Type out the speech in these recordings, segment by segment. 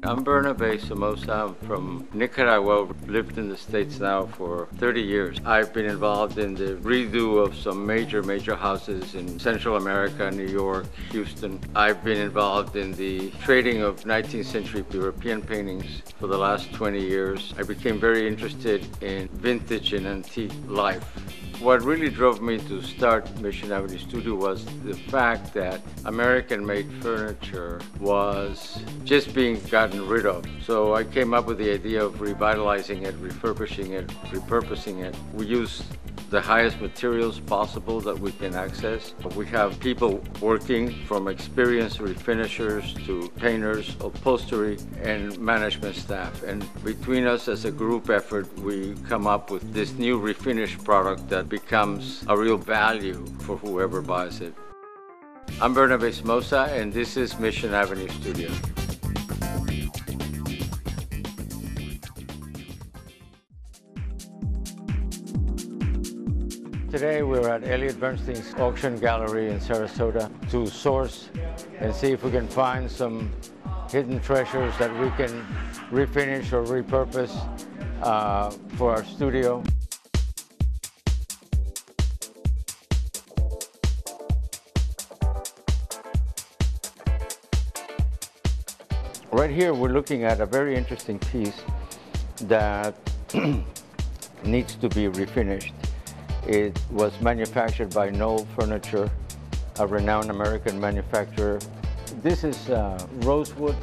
I'm Bernabe Somoza. I'm from Nicaragua. Lived in the States now for 30 years. I've been involved in the redo of some major houses in Central America, New York, Houston. I've been involved in the trading of 19th century European paintings for the last 20 years. I became very interested in vintage and antique life. What really drove me to start Mission Avenue Studio was the fact that American-made furniture was just being gotten rid of. So I came up with the idea of revitalizing it, refurbishing it, repurposing it. We use the highest materials possible that we can access. We have people working from experienced refinishers to painters, upholstery, and management staff. And between us as a group effort, we come up with this new refinished product that becomes a real value for whoever buys it. I'm Bernabe Somoza, and this is Mission Avenue Studio. Today we're at Elliot Bernstein's auction gallery in Sarasota to source and see if we can find some hidden treasures that we can refinish or repurpose for our studio. Right here we're looking at a very interesting piece that needs to be refinished. It was manufactured by Knoll Furniture, a renowned American manufacturer. This is rosewood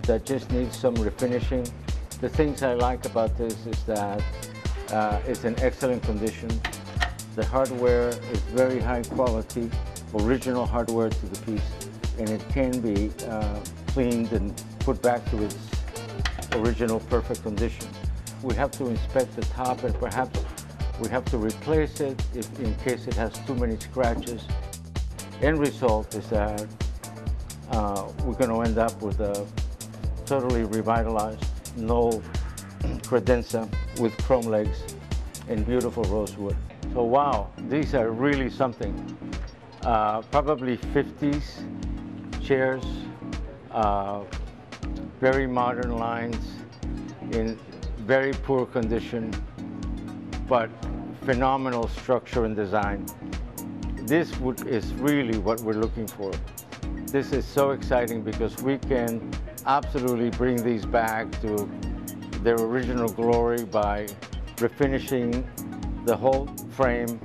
that just needs some refinishing. The things I like about this is that it's in excellent condition. The hardware is very high quality, original hardware to the piece, and it can be cleaned and put back to its original perfect condition. We have to inspect the top, and perhaps we have to replace it in case it has too many scratches. End result is that we're going to end up with a totally revitalized Knoll credenza with chrome legs and beautiful rosewood. So wow, these are really something. Probably 50s chairs, very modern lines in very poor condition, but phenomenal structure and design. This is really what we're looking for. This is so exciting because we can absolutely bring these back to their original glory by refinishing the whole frame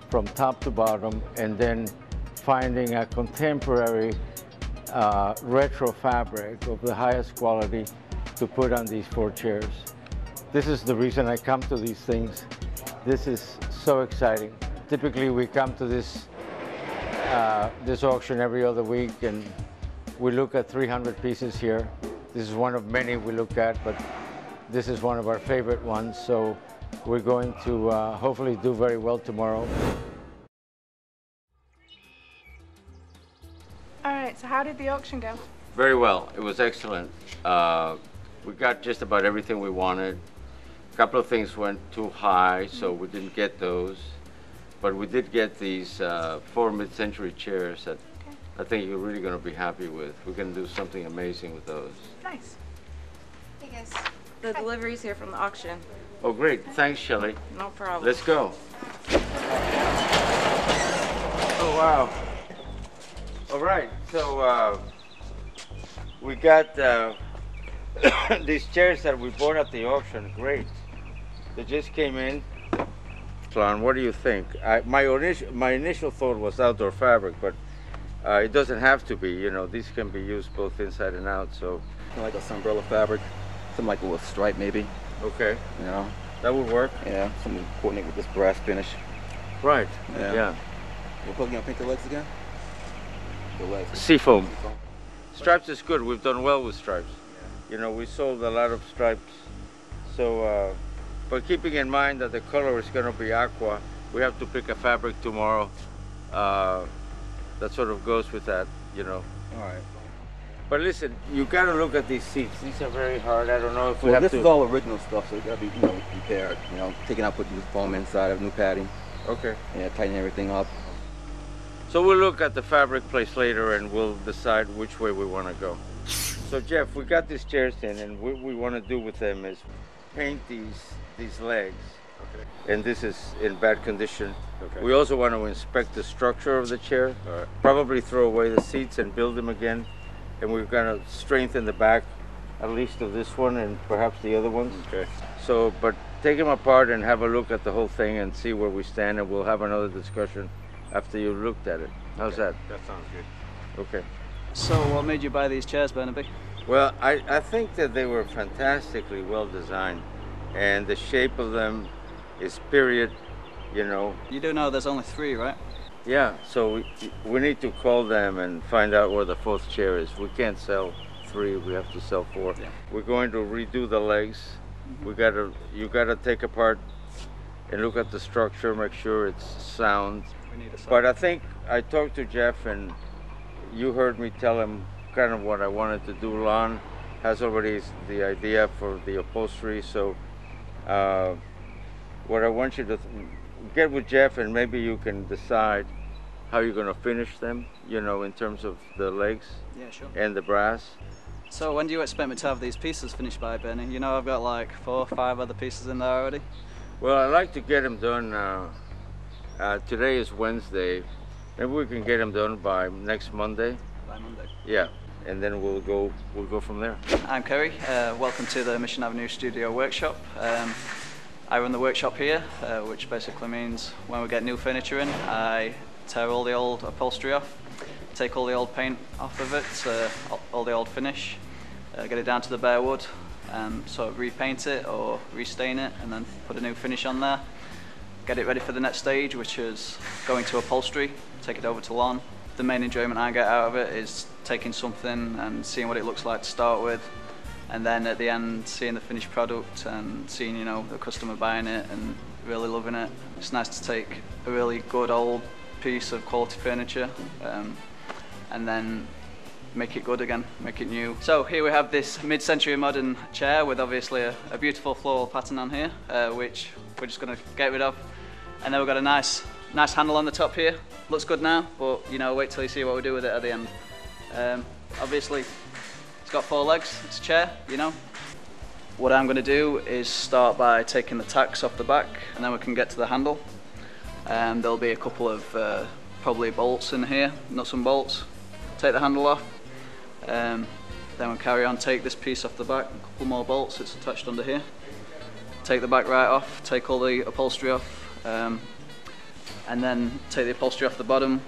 from top to bottom and then finding a contemporary retro fabric of the highest quality to put on these 4 chairs. This is the reason I come to these things. This is so exciting. Typically we come to this auction every other week, and we look at 300 pieces here. This is one of many we look at, but this is one of our favorite ones. So we're going to hopefully do very well tomorrow. All right, so how did the auction go? Very well. It was excellent. We got just about everything we wanted. A couple of things went too high, so we didn't get those. But we did get these 4 mid-century chairs that I think you're really going to be happy with. We're going to do something amazing with those. Nice. Hey guys, the delivery's here from the auction. Oh, great. Thanks, Shelley. No problem. Let's go. Oh, wow. All right. So we got these chairs that we bought at the auction. Great. They just came in. Clown, what do you think? My initial thought was outdoor fabric, but it doesn't have to be. You know, these can be used both inside and out. So, like a umbrella fabric, something like with stripe maybe. Okay. You know, that would work. Yeah, something coordinate with this brass finish. Right. Yeah. What color you gonna paint the legs again? The legs. Seafoam. Stripes is good. We've done well with stripes. You know, we sold a lot of stripes. So. But keeping in mind that the color is going to be aqua, we have to pick a fabric tomorrow that sort of goes with that, you know. All right. But listen, you got to look at these seats. These are very hard. I don't know if we well, have this is all original stuff, so it got to be, repaired. You know, taking out, putting the foam inside, of new padding. Okay. Yeah, tighten everything up. So we'll look at the fabric place later and we'll decide which way we want to go. So Jeff, we got these chairs in, and what we want to do with them is paint these legs. Okay. And this is in bad condition. Okay. We also want to inspect the structure of the chair. All right. Probably throw away the seats and build them again. And we're going to strengthen the back, at least of this one and perhaps the other ones. Okay. So, but take them apart and have a look at the whole thing and see where we stand, and we'll have another discussion after you looked at it. How's that? That sounds good. Okay. So what made you buy these chairs, Burnaby? Well, I think that they were fantastically well designed, and the shape of them is period, you know. You do know there's only 3, right? Yeah, so we need to call them and find out where the 4th chair is. We can't sell 3, we have to sell 4. Yeah. We're going to redo the legs. You gotta take apart and look at the structure, make sure it's sound. But I think I talked to Jeff, and you heard me tell him kind of what I wanted to do. Lon has already the idea for the upholstery, so what I want you to get with Jeff, and maybe you can decide how you're going to finish them, you know, in terms of the legs. Yeah, sure. And the brass. So when do you expect me to have these pieces finished by, Bernie? You know I've got like 4 or 5 other pieces in there already. Well, I'd like to get them done. Today is Wednesday. Maybe we can get them done by next Monday. By Monday. Yeah, and then we'll go from there. I'm Kerry. Welcome to the Mission Avenue Studio Workshop. I run the workshop here, which basically means when we get new furniture in, I tear all the old upholstery off, take all the old paint off of it, all the old finish, get it down to the bare wood, and sort of repaint it or restain it, and then put a new finish on there. Get it ready for the next stage, which is going to upholstery, take it over to lawn. The main enjoyment I get out of it is taking something and seeing what it looks like to start with, and then at the end seeing the finished product and seeing, you know, the customer buying it and really loving it. It's nice to take a really good old piece of quality furniture and then make it good again, make it new. So here we have this mid-century modern chair with obviously a beautiful floral pattern on here, which we're just going to get rid of. And then we've got a nice handle on the top here. Looks good now, but you know, wait till you see what we do with it at the end. Obviously, it's got 4 legs, it's a chair, you know. What I'm going to do is start by taking the tacks off the back, and then we can get to the handle. There'll be a couple of probably bolts in here, nuts and bolts. Take the handle off. Then we'll carry on, take this piece off the back, a couple more bolts, it's attached under here. Take the back right off, take all the upholstery off, and then take the upholstery off the bottom,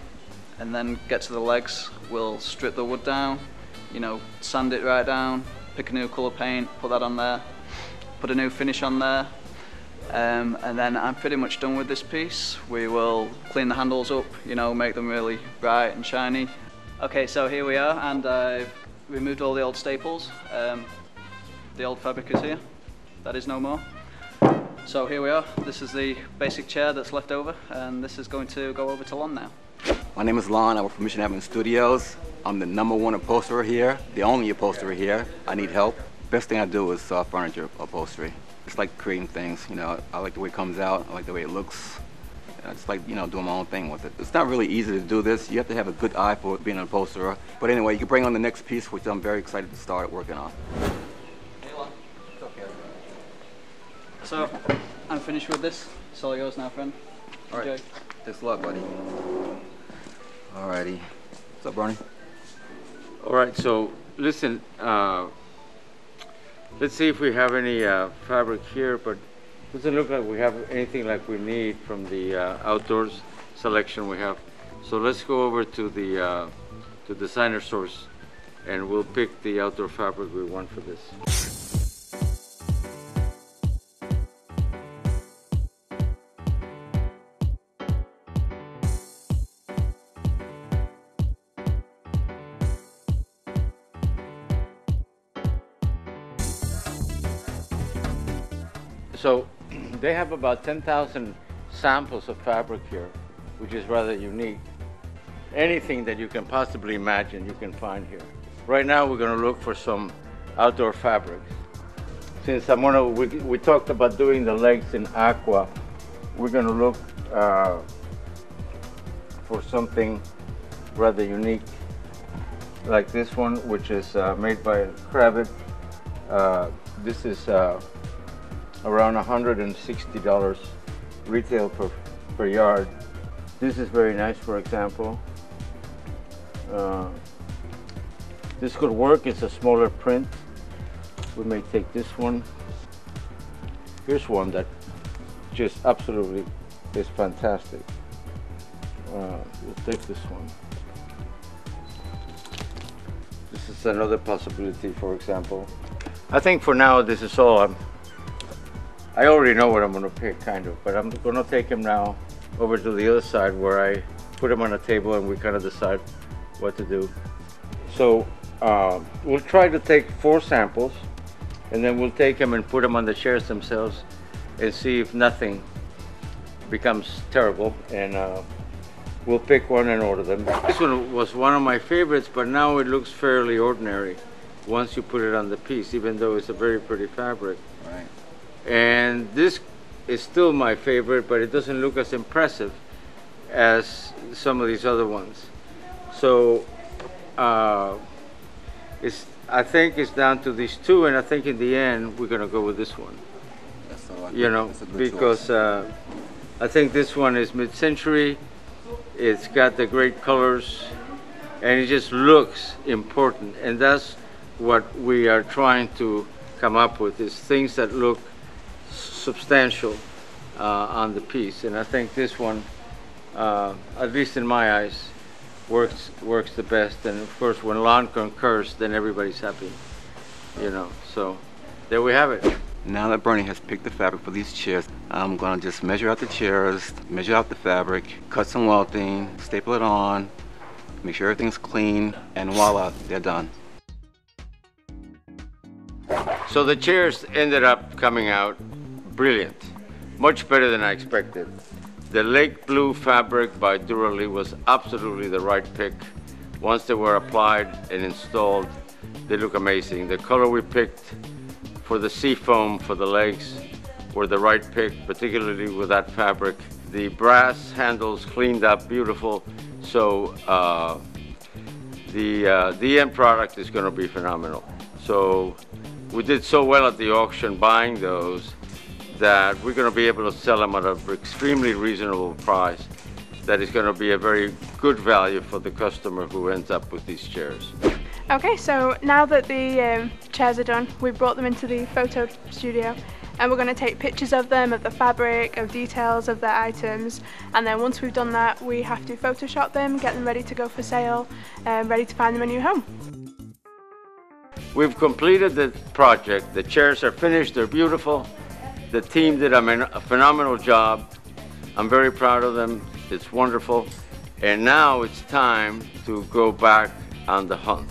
and then get to the legs. We'll strip the wood down, you know, sand it right down, pick a new colour paint, put that on there, put a new finish on there, and then I'm pretty much done with this piece. We will clean the handles up, you know, make them really bright and shiny. Okay, so here we are, and I've removed all the old staples. The old fabric is here, that is no more. So here we are, this is the basic chair that's left over, and this is going to go over to Lon now. My name is Lon, I work for Mission Avenue Studios. I'm the #1 upholsterer here, the only upholsterer here. I need help. Best thing I do is furniture upholstery. It's like creating things, you know, I like the way it comes out, I like the way it looks. It's like, you know, doing my own thing with it. It's not really easy to do this. You have to have a good eye for being an upholsterer. But anyway, you can bring on the next piece, which I'm very excited to start working on. Hey, Lon. It's okay. So, I'm finished with this. It's all yours now, friend. All right. Thanks a lot, buddy. Alrighty. What's up, Bernie? All right, so listen, let's see if we have any fabric here, but doesn't look like we have anything like we need from the outdoors selection we have. So let's go over to the designer source, and we'll pick the outdoor fabric we want for this. So they have about 10,000 samples of fabric here, which is rather unique. Anything that you can possibly imagine, you can find here. Right now, we're going to look for some outdoor fabrics. Since we talked about doing the legs in aqua, we're going to look for something rather unique, like this one, which is made by Kravitz. This is around $160 retail per yard. This is very nice, for example. This could work. It's a smaller print. We may take this one. Here's one that just absolutely is fantastic. We'll take this one. This is another possibility, for example. I think for now this is all. I already know what I'm going to pick, kind of, but I'm going to take him now over to the other side where I put him on a table and we kind of decide what to do. So we'll try to take 4 samples, and then we'll take them and put them on the chairs themselves and see if nothing becomes terrible, and we'll pick one and order them. This one was one of my favorites, but now it looks fairly ordinary once you put it on the piece, even though it's a very pretty fabric. Right. And this is still my favorite, but it doesn't look as impressive as some of these other ones. So I think it's down to these 2, and I think in the end we're gonna go with this one. That's all right. You know, because I think this one is mid-century. It's got the great colors, and it just looks important. And that's what we are trying to come up with, is things that look substantial on the piece. And I think this one, at least in my eyes, works the best. And of course, when Lon concurs, then everybody's happy. You know, so there we have it. Now that Bernie has picked the fabric for these chairs, I'm gonna just measure out the chairs, measure out the fabric, cut some welting, staple it on, make sure everything's clean, and voila, they're done. So the chairs ended up coming out brilliant, much better than I expected. The lake blue fabric by Durally was absolutely the right pick. Once they were applied and installed, they look amazing. The color we picked for the sea foam for the legs were the right pick, particularly with that fabric. The brass handles cleaned up beautiful, so the end product is going to be phenomenal. So we did so well at the auction buying those that we're going to be able to sell them at an extremely reasonable price that is going to be a very good value for the customer who ends up with these chairs. Okay, so now that the chairs are done, we've brought them into the photo studio, and we're going to take pictures of them, of the fabric, of details of their items, and then once we've done that, we have to Photoshop them, get them ready to go for sale, ready to find them a new home. We've completed the project. The chairs are finished, they're beautiful. The team did a phenomenal job. I'm very proud of them. It's wonderful. And now it's time to go back on the hunt.